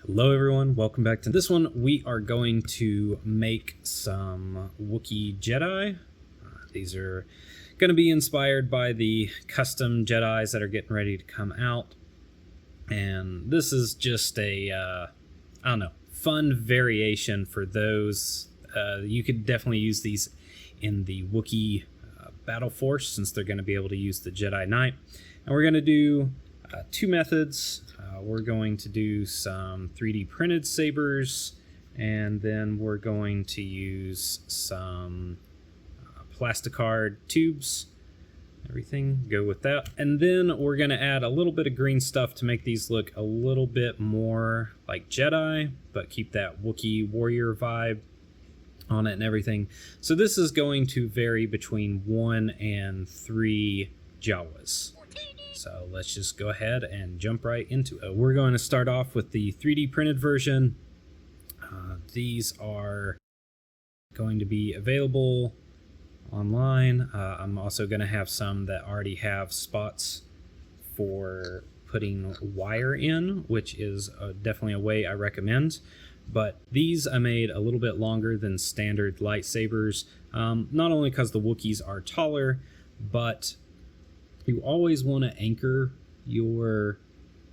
Hello everyone, welcome back to this one. We are going to make some Wookiee Jedi. These are going to be inspired by the custom Jedis that are getting ready to come out. And this is just a, I don't know, fun variation for those. You could definitely use these in the Wookiee Battle Force since they're going to be able to use the Jedi Knight. And we're going to do two methods. We're going to do some 3D printed sabers, and then we're going to use some plasticard tubes. Everything go with that. And then we're going to add a little bit of green stuff to make these look a little bit more like Jedi, but keep that Wookiee warrior vibe on it and everything. So this is going to vary between 1 and 3 Jawas. So let's just go ahead and jump right into it. We're going to start off with the 3D printed version. These are going to be available online. I'm also going to have some that already have spots for putting wire in, which is definitely a way I recommend. But these I made a little bit longer than standard lightsabers, not only because the Wookiees are taller, but you always want to anchor your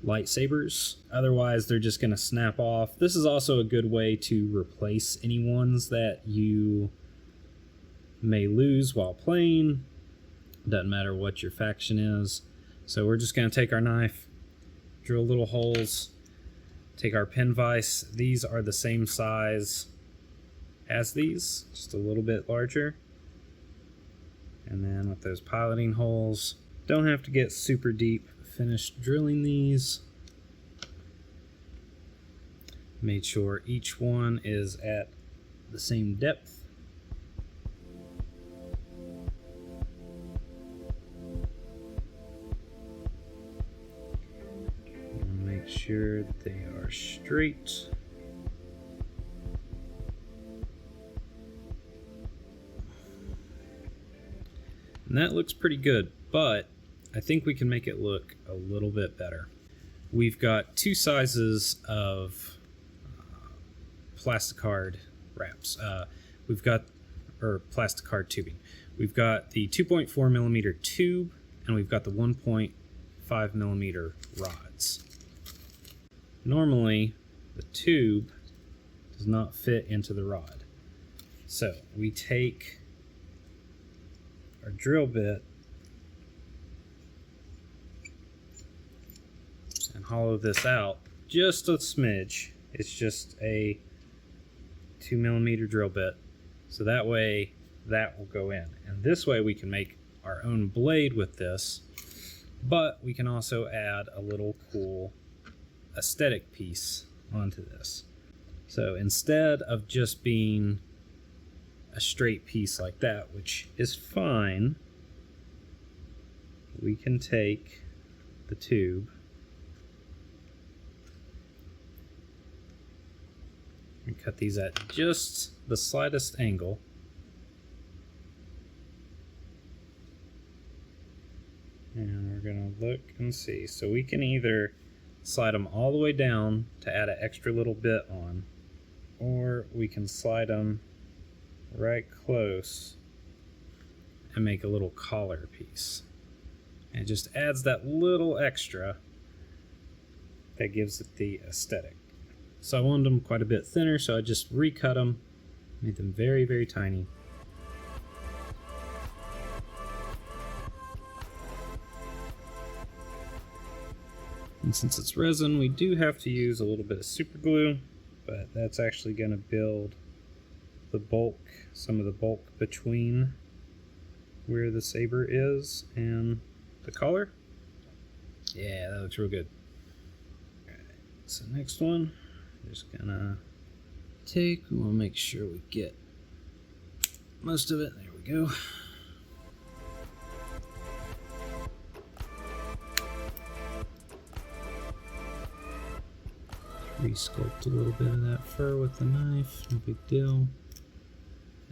lightsabers, otherwise they're just going to snap off. This is also a good way to replace any ones that you may lose while playing. Doesn't matter what your faction is. So we're just going to take our knife, drill little holes, take our pin vise. These are the same size as these, just a little bit larger. And then with those piloting holes, don't have to get super deep. Finished drilling these. Made sure each one is at the same depth. And make sure that they are straight. And that looks pretty good, but I think we can make it look a little bit better. We've got two sizes of plasticard wraps. Plasticard tubing. We've got the 2.4 millimeter tube, and we've got the 1.5 millimeter rods. Normally, the tube does not fit into the rod. So we take our drill bit and hollow this out just a smidge. It's just a 2 millimeter drill bit, so that way that will go in, and this way we can make our own blade with this, but we can also add a little cool aesthetic piece onto this. So instead of just being a straight piece like that, which is fine, we can take the tube and cut these at just the slightest angle. And we're going to look and see. So we can either slide them all the way down to add an extra little bit on, or we can slide them right close and make a little collar piece. And it just adds that little extra that gives it the aesthetic. So I wanted them quite a bit thinner, so I just recut them, made them very, very tiny. And since it's resin, we do have to use a little bit of super glue, but that's actually going to build the bulk, some of the bulk between where the saber is and the collar. Yeah, that looks real good. Alright, so next one, just gonna we want to make sure we get most of it. There we go. Re-sculpt a little bit of that fur with the knife, no big deal.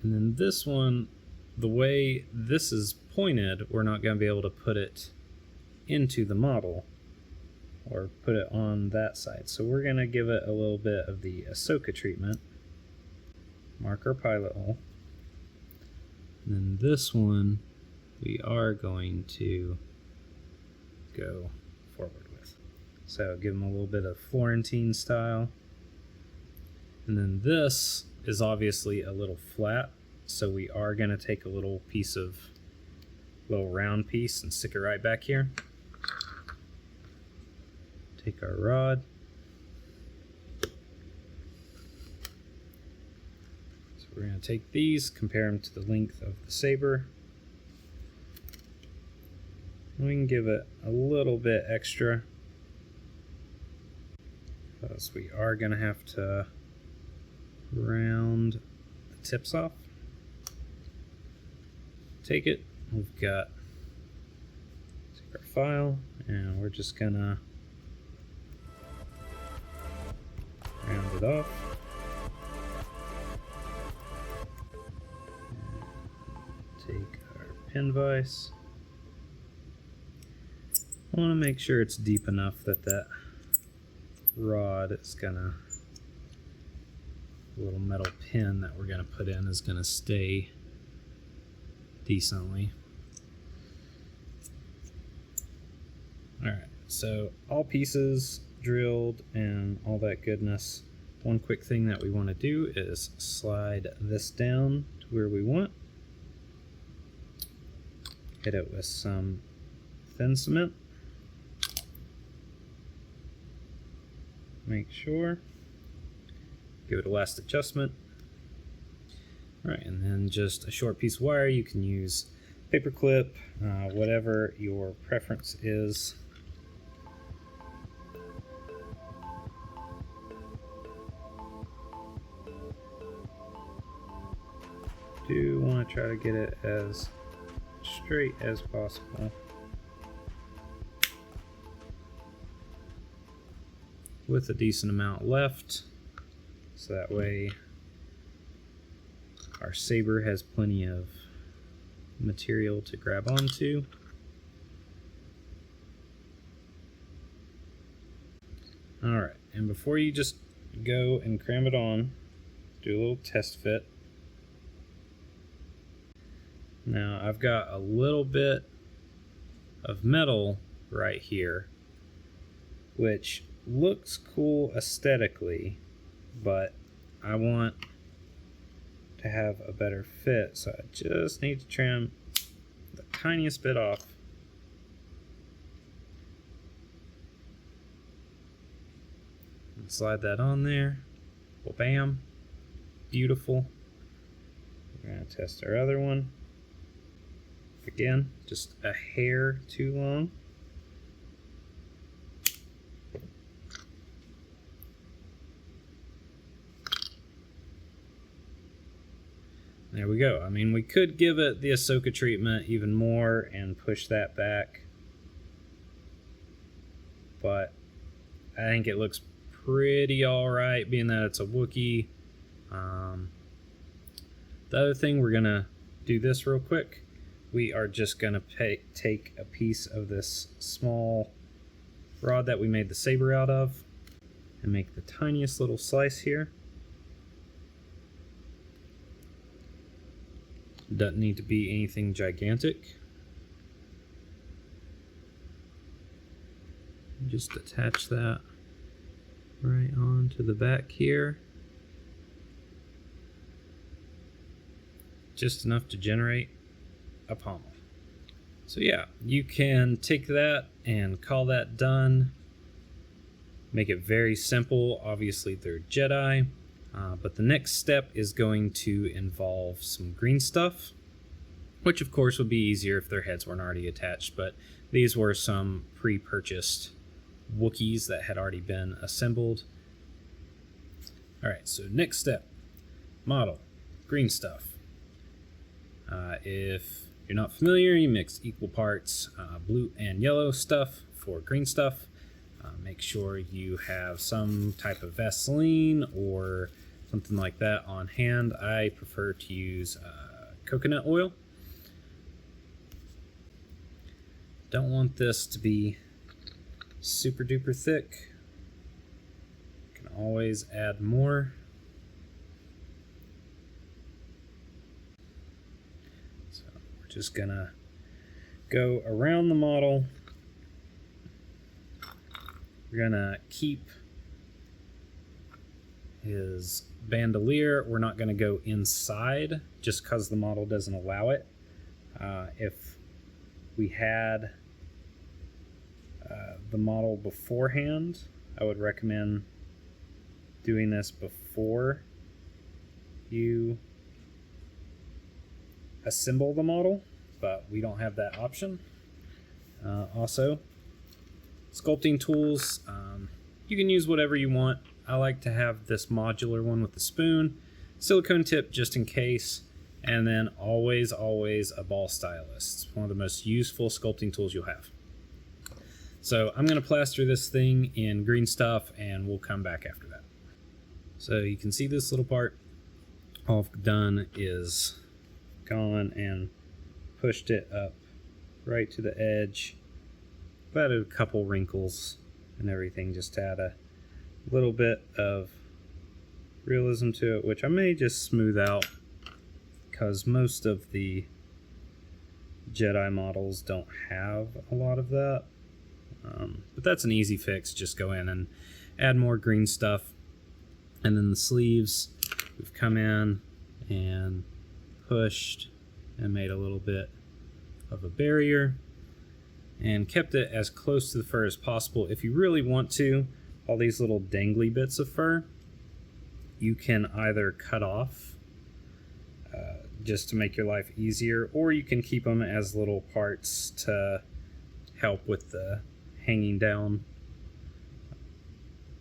And then this one, the way this is pointed, we're not going to be able to put it into the model or put it on that side. So we're going to give it a little bit of the Ahsoka treatment. Mark our pilot hole. And then this one we are going to go forward with. So give them a little bit of Florentine style. And then this is obviously a little flat, so we are going to take a little round piece and stick it right back here. Take our rod. So we're going to take these, compare them to the length of the saber. We can give it a little bit extra, because we are going to have to round the tips off. Take it. We've got take our file, and we're just gonna round it off. Take our pin vise. I want to make sure it's deep enough that that rod is gonna, the little metal pin that we're gonna put in is gonna stay decently. Alright, so all pieces drilled and all that goodness. One quick thing that we want to do is slide this down to where we want. Hit it with some thin cement. Make sure. Give it a last adjustment. Alright, and then just a short piece of wire. You can use paper clip, whatever your preference is. Do want to try to get it as straight as possible, with a decent amount left, so that way our saber has plenty of material to grab onto. Alright, and before you just go and cram it on, do a little test fit. Now I've got a little bit of metal right here, which looks cool aesthetically, but I want to have a better fit, so I just need to trim the tiniest bit off. And slide that on there. Well, bam. Beautiful. We're going to test our other one. Again, just a hair too long. There we go. I mean, we could give it the Ahsoka treatment even more and push that back, but I think it looks pretty alright, being that it's a Wookiee. The other thing, we're going to do this real quick. We are just going to take a piece of this small rod that we made the saber out of and make the tiniest little slice here. Doesn't need to be anything gigantic. Just attach that right onto the back here. Just enough to generate a pommel. So yeah, you can take that and call that done. Make it very simple. Obviously they're Jedi. But the next step is going to involve some green stuff, which of course would be easier if their heads weren't already attached, but these were some pre-purchased Wookiees that had already been assembled. Alright, so next step, model, green stuff. If you're not familiar, you mix equal parts blue and yellow stuff for green stuff. Make sure you have some type of Vaseline or something like that on hand. I prefer to use coconut oil. Don't want this to be super duper thick. Can always add more. So we're just gonna go around the model. We're gonna keep his bandolier. We're not gonna go inside just because the model doesn't allow it. If we had the model beforehand, I would recommend doing this before you assemble the model, but we don't have that option. Also, sculpting tools, you can use whatever you want. I like to have this modular one with the spoon, silicone tip just in case, and then always a ball stylus. It's one of the most useful sculpting tools you'll have. So I'm going to plaster this thing in green stuff and we'll come back after that. So you can see this little part. All I've done is gone and pushed it up right to the edge. I've added a couple wrinkles and everything just to add a little bit of realism to it, which I may just smooth out because most of the Jedi models don't have a lot of that. But that's an easy fix. Just go in and add more green stuff. And then the sleeves, we've come in and pushed and made a little bit of a barrier and kept it as close to the fur as possible. If you really want to, all these little dangly bits of fur, you can either cut off just to make your life easier, or you can keep them as little parts to help with the hanging down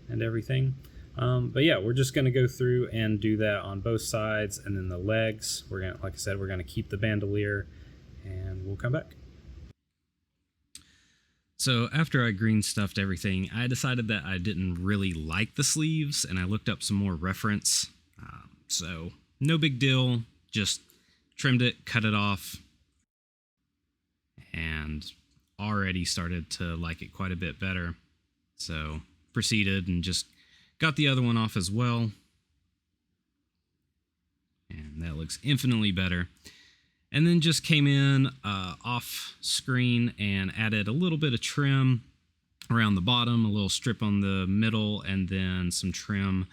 and everything. But yeah, we're just going to go through and do that on both sides, and then the legs, we're going to, like I said, we're going to keep the bandolier, and we'll come back. So after I green stuffed everything, I decided that I didn't really like the sleeves, and I looked up some more reference. So no big deal, just trimmed it, cut it off, and already started to like it quite a bit better. So proceeded and just got the other one off as well. And that looks infinitely better. And then just came in off screen and added a little bit of trim around the bottom, a little strip on the middle, and then some trim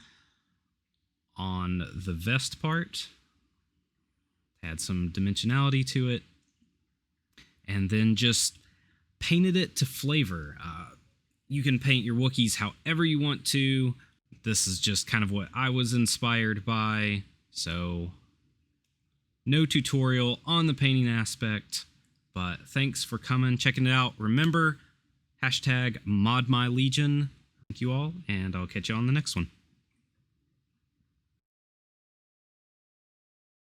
on the vest part. Add some dimensionality to it. And then just painted it to flavor. You can paint your Wookiees however you want to. This is just kind of what I was inspired by. So no tutorial on the painting aspect, but thanks for coming, checking it out. Remember, # modmylegion. Thank you all, and I'll catch you on the next one.